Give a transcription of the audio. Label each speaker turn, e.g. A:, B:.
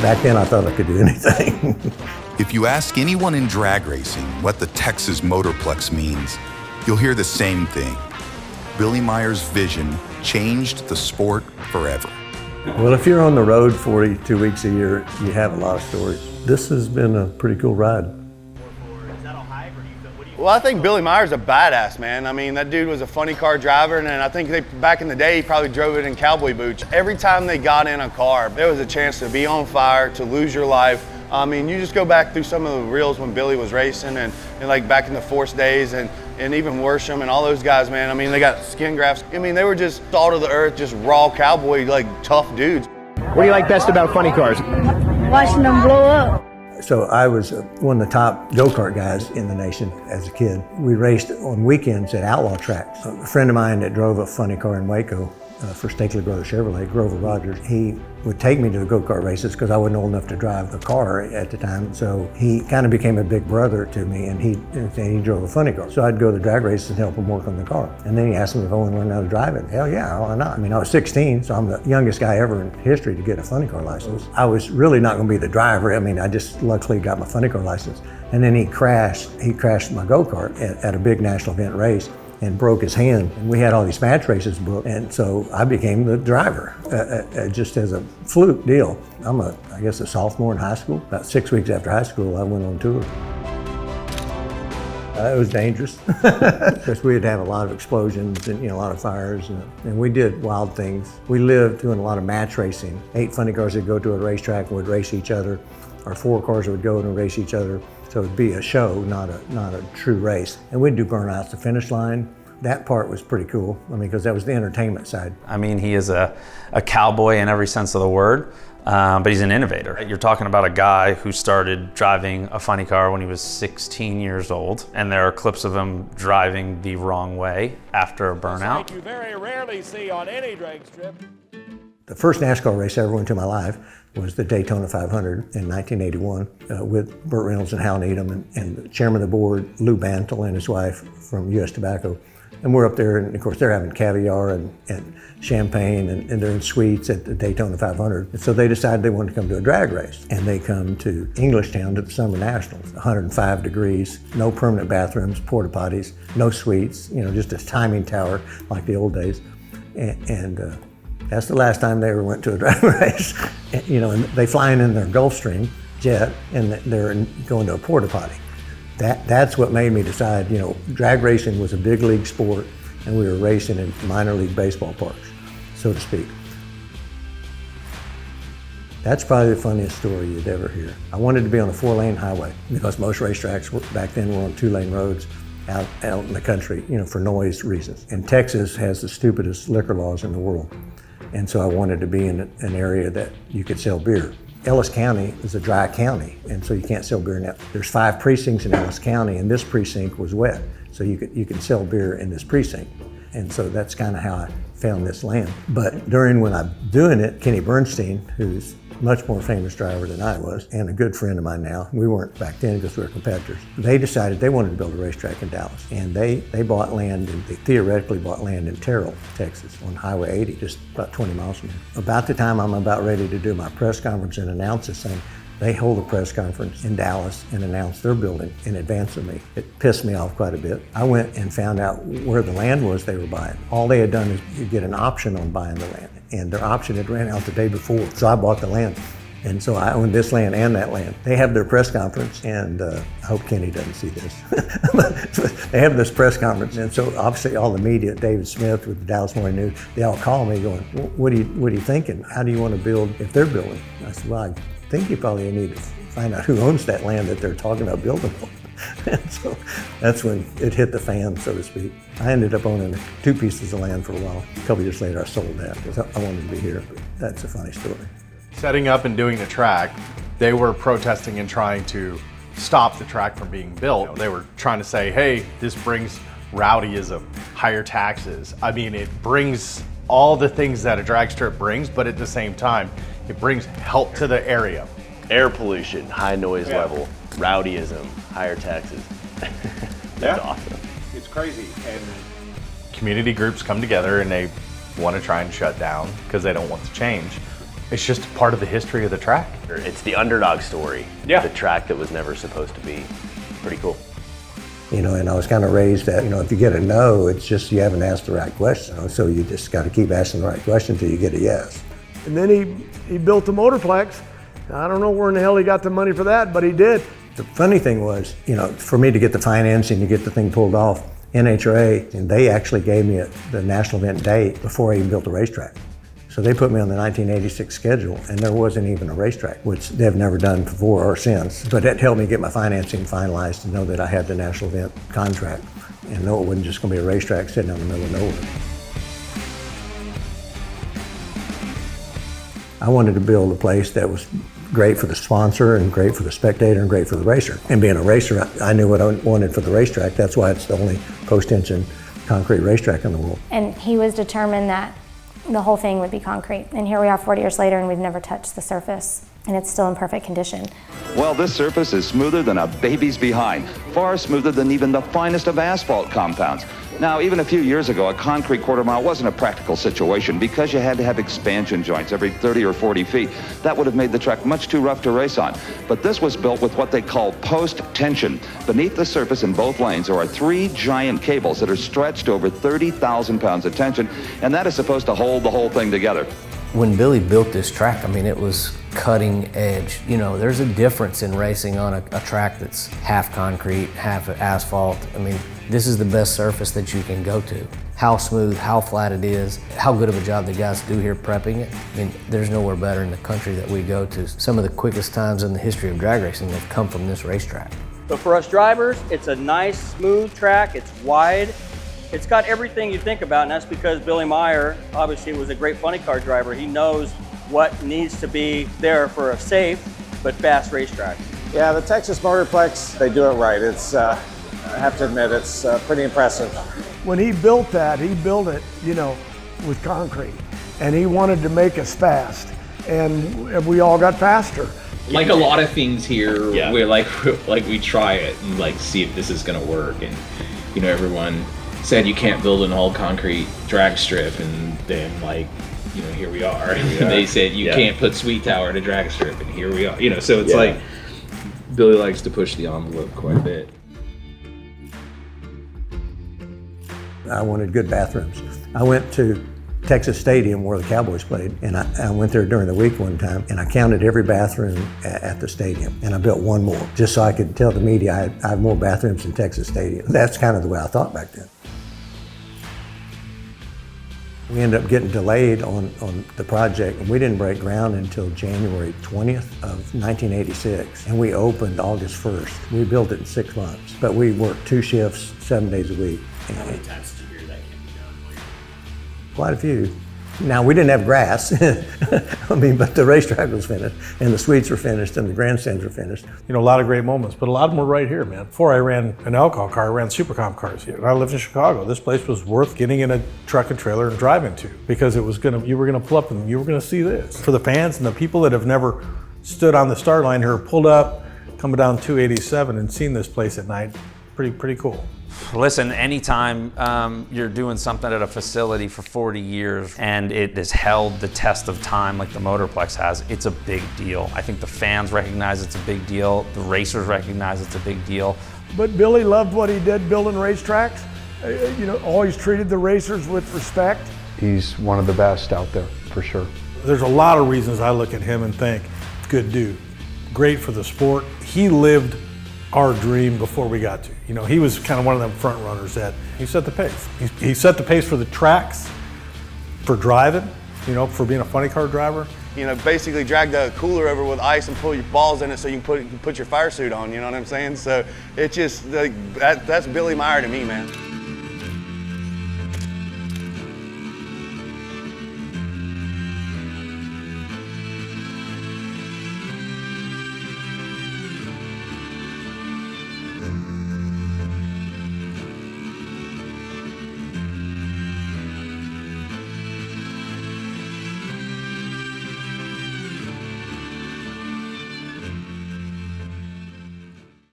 A: Back then I thought I could do anything.
B: If you ask anyone in drag racing what the Texas Motorplex means, you'll hear the same thing. Billy Meyer's vision changed the sport forever.
A: Well, if you're on the road 42 weeks a year, you have a lot of stories. This has been a pretty cool ride.
C: Well, I think Billy Meyer's a badass, man. I mean, that dude was a funny car driver, and I think back in the day, he probably drove it in cowboy boots. Every time they got in a car, there was a chance to be on fire, to lose your life. I mean, you just go back through some of the reels when Billy was racing and like back in the Force days and even Worsham and all those guys, man. I mean, they got skin grafts. I mean, they were just salt of the earth, just raw cowboy, like tough dudes.
D: What do you like best about funny cars?
E: Watching them blow up.
A: So I was one of the top go-kart guys in the nation as a kid. We raced on weekends at outlaw tracks. A friend of mine that drove a funny car in Waco for Stakely Brothers Chevrolet, Grover Rogers, he would take me to the go-kart races because I wasn't old enough to drive a car at the time. So he kind of became a big brother to me, and he drove a funny car. So I'd go to the drag races and help him work on the car. And then he asked me if I wanted to learn how to drive it. Hell yeah, why not? I mean, I was 16, so I'm the youngest guy ever in history to get a funny car license. I was really not going to be the driver. I mean, I just luckily got my funny car license. And then he crashed my go-kart at a big national event race and broke his hand. And we had all these match races booked, and so I became the driver, just as a fluke deal. I'm I guess a sophomore in high school. About 6 weeks after high school, I went on tour. It was dangerous, because we'd have a lot of explosions and a lot of fires, and we did wild things. We lived doing a lot of match racing. 8 funny cars would go to a racetrack and would race each other, or 4 cars would go and race each other. So it'd be a show, not a true race. And we'd do burnouts to finish line. That part was pretty cool, I mean, because that was the entertainment side.
F: I mean, he is a cowboy in every sense of the word, but he's an innovator. You're talking about a guy who started driving a funny car when he was 16 years old, and there are clips of him driving the wrong way after a burnout.
G: Like you very rarely see on any drag strip.
A: The first NASCAR race I ever went to in my life was the Daytona 500 in 1981 with Burt Reynolds and Hal Needham and the chairman of the board, Lou Bantle, and his wife from U.S. Tobacco. And we're up there, and of course they're having caviar and champagne, and they're in suites at the Daytona 500. And so they decided they wanted to come to a drag race. And they come to Englishtown to the Summer Nationals, 105 degrees, no permanent bathrooms, porta potties, no suites, just a timing tower like the old days. And that's the last time they ever went to a drag race. And they fly in their Gulfstream jet, and they're going to a porta potty. That's what made me decide, drag racing was a big league sport, and we were racing in minor league baseball parks, so to speak. That's probably the funniest story you'd ever hear. I wanted to be on a 4-lane highway because most racetracks back then were on 2-lane roads out in the country, for noise reasons. And Texas has the stupidest liquor laws in the world. And so I wanted to be in an area that you could sell beer. Ellis County is a dry county, and so you can't sell beer in that. There's 5 precincts in Ellis County, and this precinct was wet, so you can sell beer in this precinct. And so that's kind of how I found this land. But when I'm doing it, Kenny Bernstein, who's much more famous driver than I was, and a good friend of mine now. We weren't back then because we were competitors. They decided they wanted to build a racetrack in Dallas, and they bought land, and they theoretically bought land in Terrell, Texas, on Highway 80, just about 20 miles from here. About the time I'm about ready to do my press conference and announce this thing, they hold a press conference in Dallas and announce their building in advance of me. It pissed me off quite a bit. I went and found out where the land was they were buying. All they had done is get an option on buying the land, and their option had ran out the day before, so I bought the land. And so I own this land and that land. They have their press conference, and I hope Kenny doesn't see this. They have this press conference, and so obviously all the media, David Smith with the Dallas Morning News, they all call me going, what are you thinking? How do you want to build if they're building? I said, well, I think you probably need to find out who owns that land that they're talking about building on. And so that's when it hit the fan, so to speak. I ended up owning 2 pieces of land for a while. A couple years later, I sold that because I wanted to be here, but that's a funny story.
H: Setting up and doing the track, they were protesting and trying to stop the track from being built. They were trying to say, hey, this brings rowdyism, higher taxes. I mean, it brings all the things that a drag strip brings, but at the same time, it brings help to the area.
I: Air pollution, high noise level, rowdyism, higher taxes. That's awesome.
G: It's crazy. And
H: community groups come together and they want to try and shut down because they don't want to change. It's just part of the history of the track.
I: It's the underdog story.
H: Yeah.
I: The track that was never supposed to be. Pretty cool.
A: You know, and I was kind of raised that, you know, if you get a no, it's just you haven't asked the right question. So you just got to keep asking the right question until you get a yes.
J: And then he built the Motorplex. I don't know where in the hell he got the money for that, but he did.
A: The funny thing was, you know, for me to get the financing to get the thing pulled off, NHRA, and they actually gave me the national event date before I even built the racetrack. So they put me on the 1986 schedule, and there wasn't even a racetrack, which they've never done before or since. But it helped me get my financing finalized to know that I had the national event contract and know it wasn't just going to be a racetrack sitting out in the middle of nowhere. I wanted to build a place that was great for the sponsor and great for the spectator and great for the racer. And being a racer, I knew what I wanted for the racetrack. That's why it's the only post-tension concrete racetrack in the world.
K: And he was determined that the whole thing would be concrete. And here we are 40 years later and we've never touched the surface and it's still in perfect condition.
L: Well, this surface is smoother than a baby's behind, far smoother than even the finest of asphalt compounds. Now, even a few years ago, a concrete quarter mile wasn't a practical situation because you had to have expansion joints every 30 or 40 feet. That would have made the track much too rough to race on. But this was built with what they call post-tension. Beneath the surface in both lanes there are 3 giant cables that are stretched over 30,000 pounds of tension, and that is supposed to hold the whole thing together.
M: When Billy built this track, I mean, it was cutting edge. You know, there's a difference in racing on a track that's half concrete, half asphalt. I mean, this is the best surface that you can go to. How smooth, how flat it is, how good of a job the guys do here prepping it. I mean, there's nowhere better in the country that we go to. Some of the quickest times in the history of drag racing have come from this racetrack.
N: So for us drivers, it's a nice, smooth track. It's wide. It's got everything you think about, and that's because Billy Meyer obviously was a great funny car driver. He knows what needs to be there for a safe but fast racetrack.
G: Yeah, the Texas Motorplex, they do it right. It's, I have to admit, it's pretty impressive.
J: When he built that, he built it, you know, with concrete. And he wanted to make us fast. And we all got faster.
O: Like a lot of things here, we're like we try it and like see if this is gonna work. And you know, everyone said you can't build an all concrete drag strip, and then like, you know, here we are. They said you can't put Sweet Tower in a drag strip, and here we are. You know, so it's like Billy likes to push the envelope quite a bit.
A: I wanted good bathrooms. I went to Texas Stadium where the Cowboys played, and I went there during the week one time, and I counted every bathroom at the stadium, and I built one more, just so I could tell the media I have more bathrooms in Texas Stadium. That's kind of the way I thought back then. We ended up getting delayed on the project, and we didn't break ground until January 20th of 1986, and we opened August 1st. We built it in 6 months, but we worked 2 shifts, 7 days a week.
P: How many times did you hear that can be done?
A: Quite a few. Now, we didn't have grass, I mean, but the racetrack was finished, and the suites were finished, and the grandstands were finished.
Q: You know, a lot of great moments, but a lot of them were right here, man. Before I ran an alcohol car, I ran supercomp cars here. And I lived in Chicago. This place was worth getting in a truck and trailer and driving to, because it was you were gonna pull up and you were gonna see this. For the fans and the people that have never stood on the start line here, pulled up, coming down 287 and seen this place at night, pretty cool.
F: Listen, anytime you're doing something at a facility for 40 years and it has held the test of time like the Motorplex has, it's a big deal. I think the fans recognize it's a big deal. The racers recognize it's a big deal.
J: But Billy loved what he did building racetracks. You know, always treated the racers with respect.
H: He's one of the best out there, for sure.
Q: There's a lot of reasons I look at him and think, good dude, great for the sport. He lived our dream before we got to. You know, he was kind of one of them front runners that he set the pace. He set the pace for the tracks, for driving, you know, for being a funny car driver.
C: You know, basically drag the cooler over with ice and pull your balls in it so you can put your fire suit on, you know what I'm saying? So it's just, that's Billy Meyer to me, man.